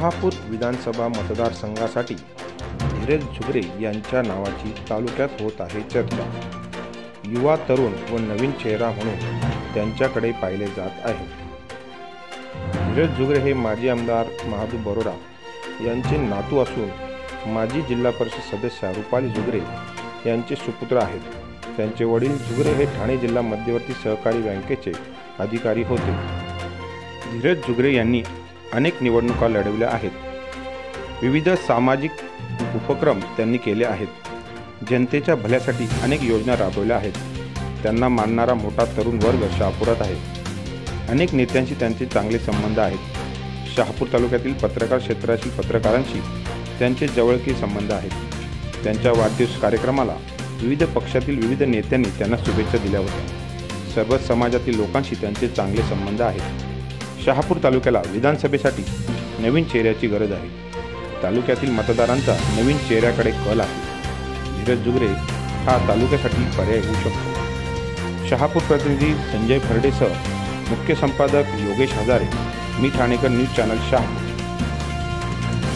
शहापूर विधानसभा मतदारसंघासाठी धीरज झुगरे यांच्या नावाची तालुक्यात होत आहे चर्चा। युवा तरुण व नवीन चेहरा म्हणून त्यांच्याकडे पाहिले जात आहे। धीरज झुगरे हे माजी आमदार महादू बरोडा यांचे नातू असून माजी जिल्हा परिषद सदस्य रुपाली झुगरे यांचे सुपुत्र आहेत। त्यांचे वडील झुगरे हे ठाणे जिल्हा मध्यवर्ती सहकारी बँकेचे अधिकारी होते। धीरज झुगरे यांनी अनेक निवडणुका लढवल्या आहेत। विविध सामाजिक उपक्रम त्यांनी केले आहेत। जनतेच्या भल्यासाठी अनेक योजना राबवल्या आहेत। त्यांना मानणारा मोठा तरुण वर्ग शहापुरात आहे। अनेक नेत्यांशी त्यांचे चांगले संबंध आहेत। शहापूर तालुक्यातील पत्रकार क्षेत्रातील पत्रकारांशी त्यांचे जवळचे संबंध आहेत। त्यांच्या वाढदिवस कार्यक्रमाला विविध पक्षातील विविध नेत्यांनी त्यांना शुभेच्छा दिल्या होत्या। सर्व समाजातील लोकांशी त्यांचे चांगले संबंध आहेत। शहापूर तालुक्याला विधानसभेसाठी नवीन चेहऱ्याची गरज आहे। तालुक्यातील मतदारांचा नवीन चेहऱ्याकडे कल आहे। धीरज झुगरे हा तालुक्यासाठी पर्याय होऊ शकतो। शहापूर प्रतिनिधी संजय फरडेसह मुख्य संपादक योगेश हजारे, मी ठाणेकर न्यूज चॅनल शहापूर।